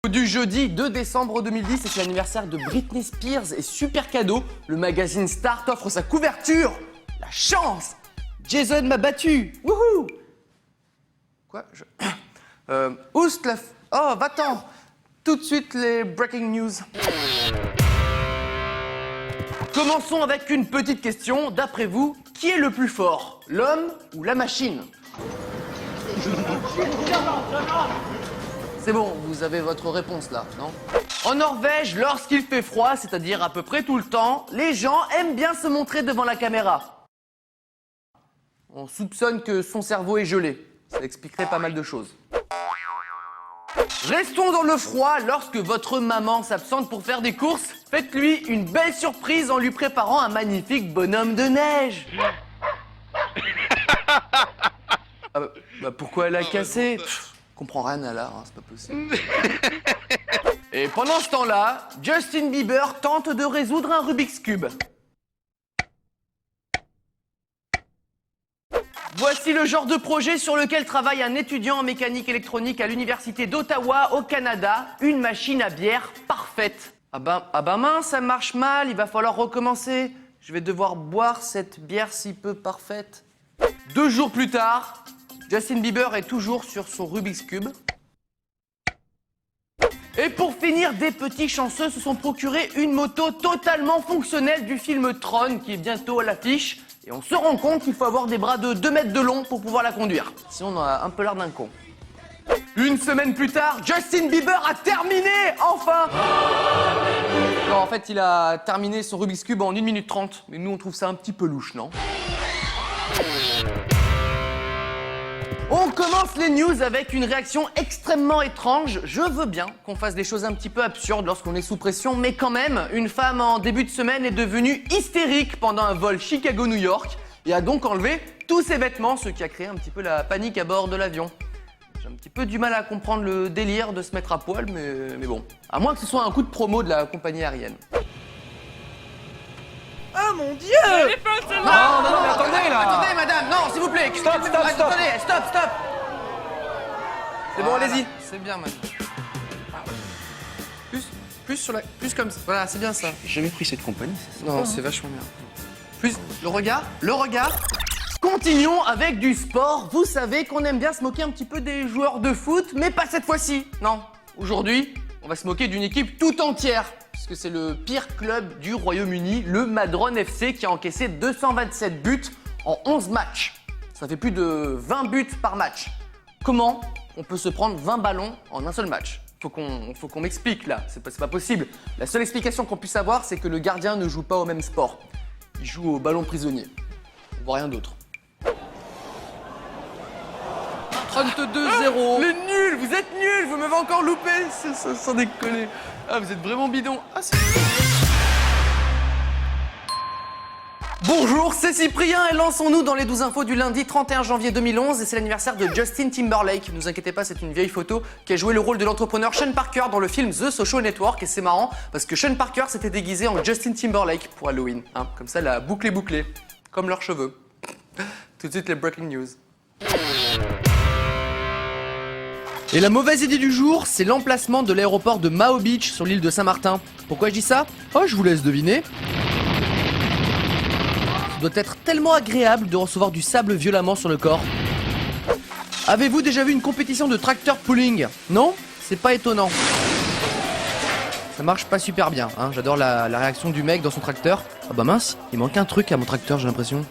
du jeudi 2 décembre 2010 et c'est l'anniversaire de Britney Spears et super cadeau, le magazine Start offre sa couverture. La chance! Jason m'a battu! Wouhou! Quoi? Oust la... Oh, va-t'en! Tout de suite les breaking news. Commençons avec une petite question. D'après vous, qui est le plus fort? L'homme ou la machine? C'est bon, vous avez votre réponse là, non? En Norvège, lorsqu'il fait froid, c'est-à-dire à peu près tout le temps, les gens aiment bien se montrer devant la caméra. On soupçonne que son cerveau est gelé. Ça expliquerait pas mal de choses. Restons dans le froid, lorsque votre maman s'absente pour faire des courses, faites-lui une belle surprise en lui préparant un magnifique bonhomme de neige. Pourquoi elle a cassé? Je comprends rien à l'art, hein, c'est pas possible. Et pendant ce temps-là, Justin Bieber tente de résoudre un Rubik's Cube. Voici le genre de projet sur lequel travaille un étudiant en mécanique électronique à l'université d'Ottawa, au Canada. Une machine à bière parfaite. Ah ben mince, ça marche mal, il va falloir recommencer. Je vais devoir boire cette bière si peu parfaite. 2 jours plus tard, Justin Bieber est toujours sur son Rubik's Cube. Et pour finir, des petits chanceux se sont procurés une moto totalement fonctionnelle du film Tron qui est bientôt à l'affiche. Et on se rend compte qu'il faut avoir des bras de 2 mètres de long pour pouvoir la conduire. Sinon on a un peu l'air d'un con. Une semaine plus tard, Justin Bieber a terminé, enfin! Non, en fait, il a terminé son Rubik's Cube en 1 minute 30. Mais nous, on trouve ça un petit peu louche, non? On commence les news avec une réaction extrêmement étrange. Je veux bien qu'on fasse des choses un petit peu absurdes lorsqu'on est sous pression, mais quand même, une femme en début de semaine est devenue hystérique pendant un vol Chicago-New York et a donc enlevé tous ses vêtements, ce qui a créé un petit peu la panique à bord de l'avion. J'ai un petit peu du mal à comprendre le délire de se mettre à poil, mais bon. À moins que ce soit un coup de promo de la compagnie aérienne. Oh mon Dieu! Non, attendez là! Attendez madame, non s'il vous plaît! Stop! Attendez, stop! C'est bon, allez-y. C'est bien madame. Plus comme ça. Voilà, c'est bien ça. J'ai jamais pris cette compagnie. Non, c'est vachement bien. Plus, le regard. Continuons avec du sport. Vous savez qu'on aime bien se moquer un petit peu des joueurs de foot, mais pas cette fois-ci. Non, aujourd'hui, on va se moquer d'une équipe tout entière. Puisque c'est le pire club du Royaume-Uni, le Madron FC, qui a encaissé 227 buts en 11 matchs. Ça fait plus de 20 buts par match. Comment on peut se prendre 20 ballons en un seul match? Faut qu'on m'explique là, c'est pas possible. La seule explication qu'on puisse avoir, c'est que le gardien ne joue pas au même sport. Il joue au ballon prisonnier. On voit rien d'autre. 32-0. Les nuls, vous êtes nuls, vous m'avez encore loupé, sans déconner. Ah, vous êtes vraiment bidon. Ah, c'est... Bonjour, c'est Cyprien et lançons-nous dans les 12 infos du lundi 31 janvier 2011 et c'est l'anniversaire de Justin Timberlake. Ne vous inquiétez pas, c'est une vieille photo qui a joué le rôle de l'entrepreneur Sean Parker dans le film The Social Network et c'est marrant parce que Sean Parker s'était déguisé en Justin Timberlake pour Halloween. Hein, comme ça, la boucle est bouclée, comme leurs cheveux. Tout de suite, les breaking news. Et la mauvaise idée du jour, c'est l'emplacement de l'aéroport de Mao Beach sur l'île de Saint-Martin. Pourquoi je dis ça? Oh, je vous laisse deviner. Ça doit être tellement agréable de recevoir du sable violemment sur le corps. Avez-vous déjà vu une compétition de tracteur pulling? Non? C'est pas étonnant. Ça marche pas super bien, hein. J'adore la réaction du mec dans son tracteur. Ah bah mince, il manque un truc à mon tracteur, j'ai l'impression.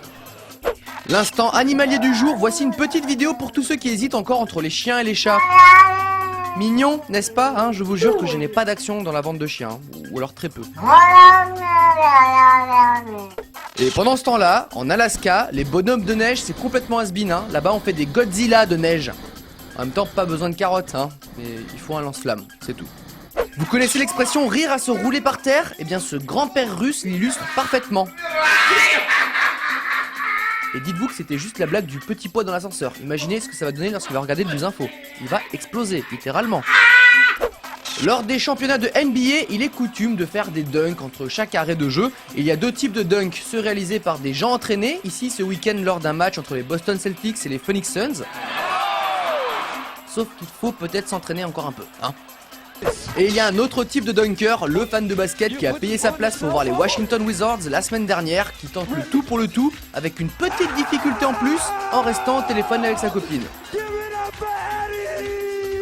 L'instant animalier du jour, voici une petite vidéo pour tous ceux qui hésitent encore entre les chiens et les chats. Mignon, n'est-ce pas, hein? Je vous jure que je n'ai pas d'action dans la vente de chiens, hein, ou alors très peu. Et pendant ce temps-là, en Alaska, les bonhommes de neige, c'est complètement has-been, hein. Là-bas, on fait des Godzilla de neige. En même temps, pas besoin de carottes, hein. Mais il faut un lance-flamme, c'est tout. Vous connaissez l'expression rire à se rouler par terre? Eh bien, ce grand-père russe l'illustre parfaitement. Et dites-vous que c'était juste la blague du petit poids dans l'ascenseur. Imaginez ce que ça va donner lorsqu'il va regarder de infos. Il va exploser, littéralement. Lors des championnats de NBA, il est coutume de faire des dunks entre chaque arrêt de jeu. Et il y a 2 types de dunks, ceux réalisés par des gens entraînés, ici ce week-end lors d'un match entre les Boston Celtics et les Phoenix Suns. Sauf qu'il faut peut-être s'entraîner encore un peu, hein. Et il y a un autre type de dunker, le fan de basket qui a payé sa place pour voir les Washington Wizards la semaine dernière, qui tente le tout pour le tout, avec une petite difficulté en plus, en restant au téléphone avec sa copine.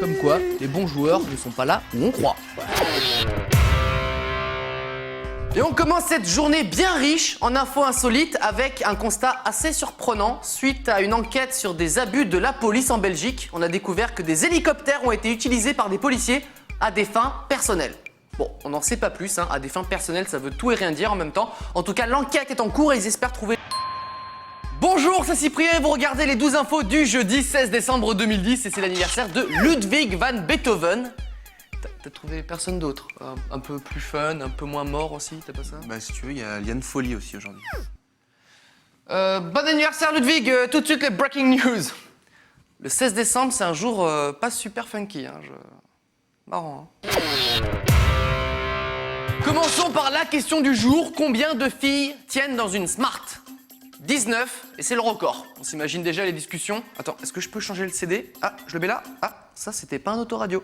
Comme quoi, les bons joueurs ne sont pas là où on croit. Et on commence cette journée bien riche en infos insolites avec un constat assez surprenant. Suite à une enquête sur des abus de la police en Belgique, on a découvert que des hélicoptères ont été utilisés par des policiers à des fins personnelles. Bon, on n'en sait pas plus, hein. À des fins personnelles, ça veut tout et rien dire en même temps. En tout cas, l'enquête est en cours et ils espèrent trouver... Bonjour, c'est Cyprien et vous regardez les 12 infos du jeudi 16 décembre 2010 et c'est l'anniversaire de Ludwig van Beethoven. T'as trouvé personne d'autre? Un peu plus fun, un peu moins mort aussi, t'as pas ça? Bah si tu veux, il y a Liane Folly aussi aujourd'hui. Bon anniversaire Ludwig, tout de suite les breaking news. Le 16 décembre, c'est un jour pas super funky, hein, marrant, hein. Commençons par la question du jour. Combien de filles tiennent dans une Smart? 19, et c'est le record. On s'imagine déjà les discussions. Attends, est-ce que je peux changer le CD? Ah, je le mets là. Ah, ça c'était pas un autoradio.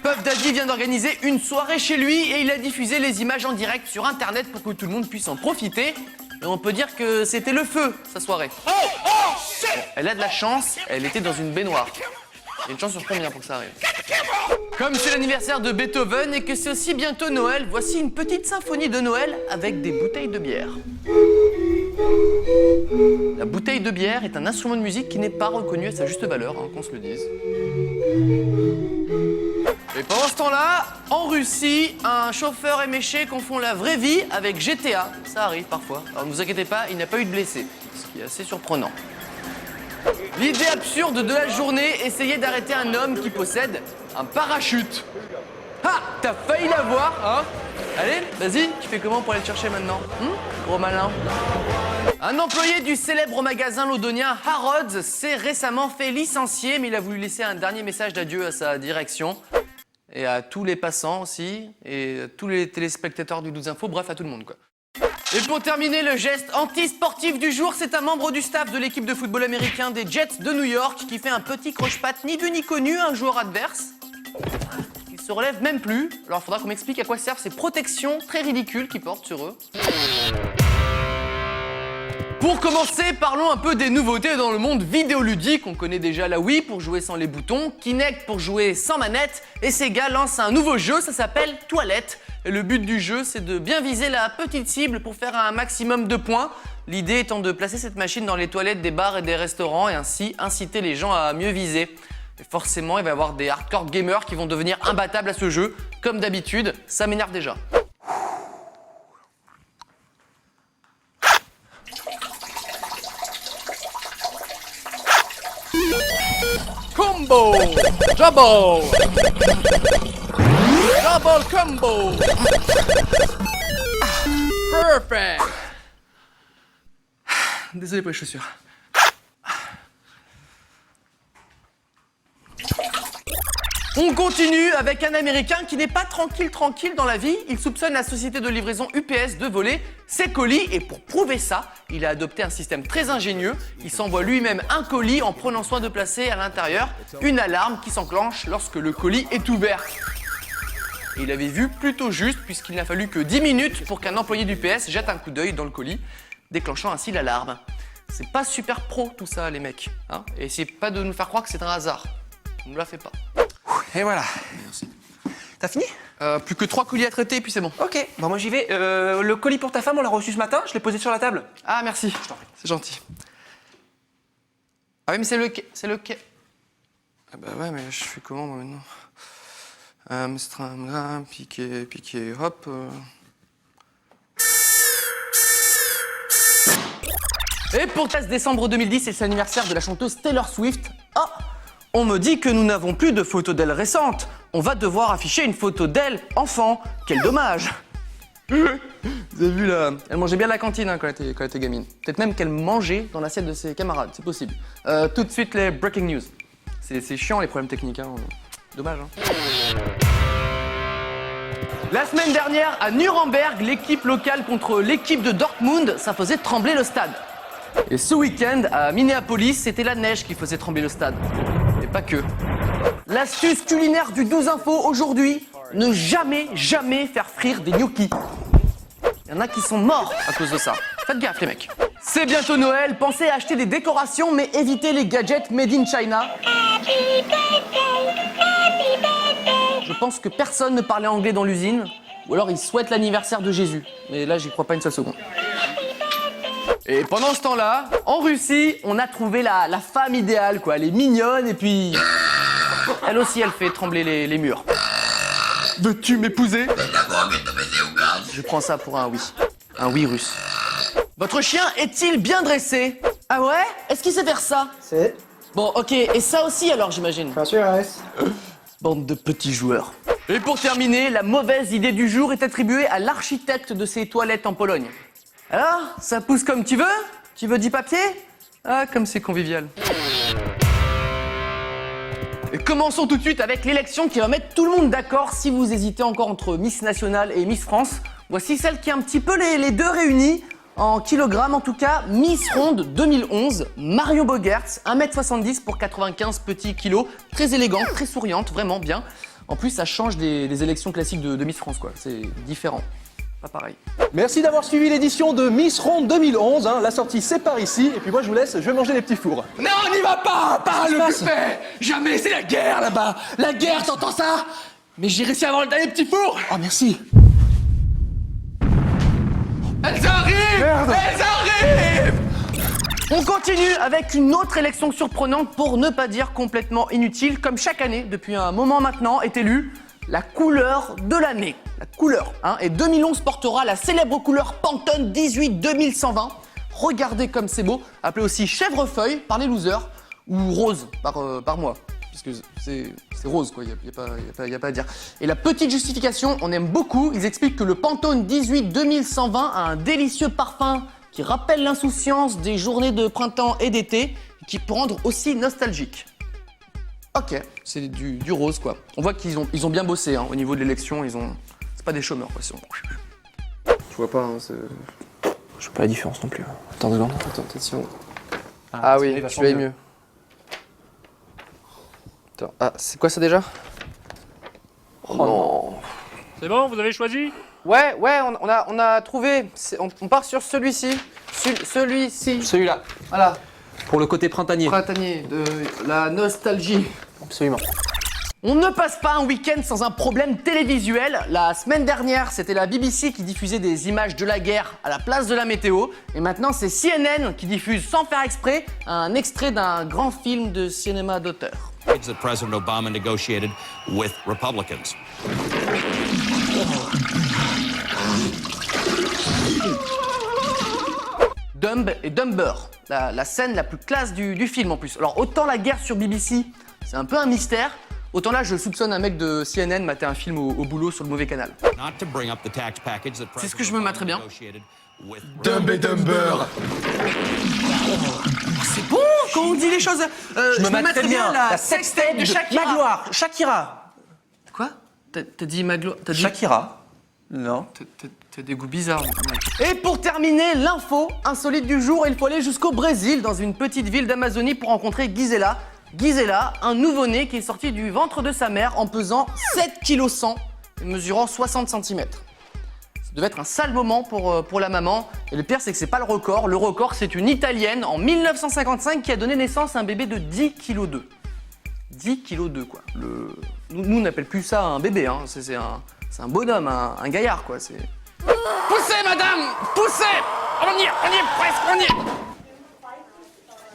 Puff Daddy vient d'organiser une soirée chez lui et il a diffusé les images en direct sur internet pour que tout le monde puisse en profiter. Et on peut dire que c'était le feu, sa soirée. Bon, elle a de la chance, elle était dans une baignoire. Il y a une chance sur combien pour que ça arrive? Comme c'est l'anniversaire de Beethoven et que c'est aussi bientôt Noël, voici une petite symphonie de Noël avec des bouteilles de bière. La bouteille de bière est un instrument de musique qui n'est pas reconnu à sa juste valeur, hein, qu'on se le dise. Et pendant ce temps-là, en Russie, un chauffeur éméché confond la vraie vie avec GTA. Ça arrive parfois. Alors ne vous inquiétez pas, il n'y a pas eu de blessés, ce qui est assez surprenant. L'idée absurde de la journée, essayer d'arrêter un homme qui possède un parachute. Ah, t'as failli l'avoir, hein? Allez, vas-y, tu fais comment pour aller le chercher maintenant? Gros malin. Un employé du célèbre magasin londonien Harrods s'est récemment fait licencier, mais il a voulu laisser un dernier message d'adieu à sa direction. Et à tous les passants aussi, et à tous les téléspectateurs du 12 Info, bref, à tout le monde, quoi. Et pour terminer, le geste anti-sportif du jour, c'est un membre du staff de l'équipe de football américain des Jets de New York qui fait un petit croche-patte ni vu ni connu à un joueur adverse. Il se relève même plus. Alors il faudra qu'on m'explique à quoi servent ces protections très ridicules qu'ils portent sur eux. Pour commencer, parlons un peu des nouveautés dans le monde vidéoludique. On connaît déjà la Wii pour jouer sans les boutons, Kinect pour jouer sans manette, et Sega lance un nouveau jeu, ça s'appelle Toilette. Et le but du jeu, c'est de bien viser la petite cible pour faire un maximum de points. L'idée étant de placer cette machine dans les toilettes des bars et des restaurants et ainsi inciter les gens à mieux viser. Et forcément, il va y avoir des hardcore gamers qui vont devenir imbattables à ce jeu. Comme d'habitude, ça m'énerve déjà. Combo! Double! Double combo! Perfect! Désolé pour les chaussures. On continue avec un Américain qui n'est pas tranquille dans la vie. Il soupçonne la société de livraison UPS de voler ses colis et pour prouver ça, il a adopté un système très ingénieux. Il s'envoie lui-même un colis en prenant soin de placer à l'intérieur une alarme qui s'enclenche lorsque le colis est ouvert. Et il avait vu plutôt juste puisqu'il n'a fallu que 10 minutes pour qu'un employé d'UPS jette un coup d'œil dans le colis, déclenchant ainsi l'alarme. C'est pas super pro tout ça les mecs, hein, et essayez pas de nous faire croire que c'est un hasard. On ne la fait pas. Et voilà. Merci. T'as fini? Plus que 3 colis à traiter et puis c'est bon. Ok, bon moi j'y vais. Le colis pour ta femme, on l'a reçu ce matin, je l'ai posé sur la table. Ah merci, c'est gentil. Ah oui mais c'est le quai. Ah bah ouais mais je fais comment moi maintenant? Amsterdam, piqué, hop. Et pour 13 décembre 2010, c'est l'anniversaire de la chanteuse Taylor Swift. Ah, on me dit que nous n'avons plus de photos d'elle récentes. On va devoir afficher une photo d'elle enfant. Quel dommage. Vous avez vu là, elle mangeait bien à la cantine hein, quand elle était gamine. Peut-être même qu'elle mangeait dans l'assiette de ses camarades, c'est possible. Tout de suite les breaking news. C'est chiant les problèmes techniques, hein. Dommage. Hein. La semaine dernière, à Nuremberg, l'équipe locale contre l'équipe de Dortmund, ça faisait trembler le stade. Et ce week-end, à Minneapolis, c'était la neige qui faisait trembler le stade. Et pas que. L'astuce culinaire du 12 Info aujourd'hui, ne jamais faire frire des gnocchis. Il y en a qui sont morts à cause de ça. Faites gaffe les mecs. C'est bientôt Noël, pensez à acheter des décorations mais évitez les gadgets made in China. Je pense que personne ne parlait anglais dans l'usine, ou alors ils souhaitent l'anniversaire de Jésus. Mais là j'y crois pas une seule seconde. Et pendant ce temps-là, en Russie, on a trouvé la femme idéale quoi. Elle est mignonne et puis... Elle aussi elle fait trembler les murs. Veux-tu m'épouser? Je prends ça pour un oui. Un oui russe. Votre chien est-il bien dressé? Ah ouais? Est-ce qu'il sait faire ça? C'est. Bon, ok. Et ça aussi alors, j'imagine? Bien sûr, Ares. Bande de petits joueurs. Et pour terminer, la mauvaise idée du jour est attribuée à l'architecte de ces toilettes en Pologne. Alors, ça pousse comme tu veux? Tu veux du papier? Ah, comme c'est convivial. Et commençons tout de suite avec l'élection qui va mettre tout le monde d'accord si vous hésitez encore entre Miss Nationale et Miss France. Voici celle qui est un petit peu les deux réunies. En kilogrammes en tout cas, Miss Ronde 2011, Marion Bogertz, 1m70 pour 95 petits kilos, très élégante, très souriante, vraiment bien. En plus, ça change des élections classiques de Miss France, quoi. C'est différent, pas pareil. Merci d'avoir suivi l'édition de Miss Ronde 2011. La sortie, c'est par ici. Et puis moi, je vous laisse, je vais manger les petits fours. Non, n'y va pas le buffet. Jamais, c'est la guerre là-bas. La guerre, t'entends ça? Mais j'ai réussi à avoir le dernier petit four. Oh, merci. Elles arrivent. Elles arrivent. On continue avec une autre élection surprenante pour ne pas dire complètement inutile. Comme chaque année, depuis un moment maintenant, est élue la couleur de l'année. La couleur, hein. Et 2011 portera la célèbre couleur Pantone 18-2120. Regardez comme c'est beau. Appelé aussi chèvrefeuille par les losers ou rose par moi. Parce que c'est rose, quoi, il n'y a pas à dire. Et la petite justification, on aime beaucoup, ils expliquent que le Pantone 18-2120 a un délicieux parfum qui rappelle l'insouciance des journées de printemps et d'été, qui peut rendre aussi nostalgique. Ok, c'est du rose, quoi. On voit qu'ils ont bien bossé, hein, au niveau de l'élection, c'est pas des chômeurs, quoi. Je vois pas, hein, c'est. Je vois pas la différence non plus. Attends 2 secondes. Attends, attention. Ah oui, celui-là est mieux. Attends, ah, c'est quoi ça déjà? Oh non. C'est bon, vous avez choisi? Ouais, on a trouvé. On part sur celui-ci. Celui-ci. Celui-là, Voilà. pour le côté printanier. Printanier, de la nostalgie. Absolument. On ne passe pas un week-end sans un problème télévisuel. La semaine dernière, c'était la BBC qui diffusait des images de la guerre à la place de la météo. Et maintenant, c'est CNN qui diffuse sans faire exprès un extrait d'un grand film de cinéma d'auteur. That President Obama negotiated with Republicans. Dumb et Dumber, la scène la plus classe du film en plus. Alors autant la guerre sur BBC, c'est un peu un mystère, autant là je soupçonne un mec de CNN mater un film au boulot sur le mauvais canal. C'est ce que je me mettrais bien. Dumb et Dumber. C'est bon quand on dit les choses. Je me mettrais bien la sextape de Shakira. Magloire, Shakira. Quoi? T'as dit Maglo... T'as dit... Shakira. Non. T'as des goûts bizarres. Mec. Et pour terminer, l'info insolite du jour, il faut aller jusqu'au Brésil, dans une petite ville d'Amazonie, pour rencontrer Gisela. Gisela, un nouveau-né qui est sorti du ventre de sa mère en pesant 7,1 kg et mesurant 60 cm. Ça devait être un sale moment pour la maman. Et le pire, c'est que c'est pas le record. Le record, c'est une Italienne en 1955 qui a donné naissance à un bébé de 10,2 kg. 10,2 kg, quoi. Nous, on n'appelle plus ça un bébé, hein. C'est un bonhomme, un gaillard, quoi. Poussez, madame! Poussez! On y est presque, on y est!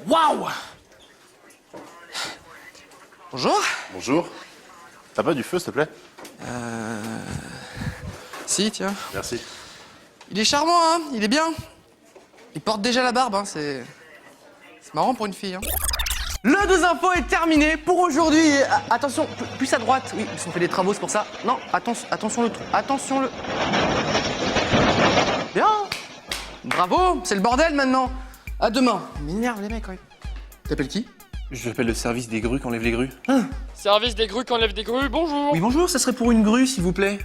Waouh! Bonjour. Bonjour. T'as pas du feu, s'il te plaît? Si, tiens. Merci. Il est charmant, hein? Il est bien. Il porte déjà la barbe, hein. C'est marrant pour une fille, hein. Le 2 infos est terminé pour aujourd'hui. Et, attention, plus à droite. Oui, ils ont fait des travaux, c'est pour ça. Non, attention le trou. Attention le... Bien. Bravo, c'est le bordel maintenant. À demain. Ils m'énervent les mecs, oui. T'appelles qui? J'appelle le service des grues qui enlève les grues. Service des grues qui enlève des grues, bonjour. Oui, bonjour, ça serait pour une grue, s'il vous plaît.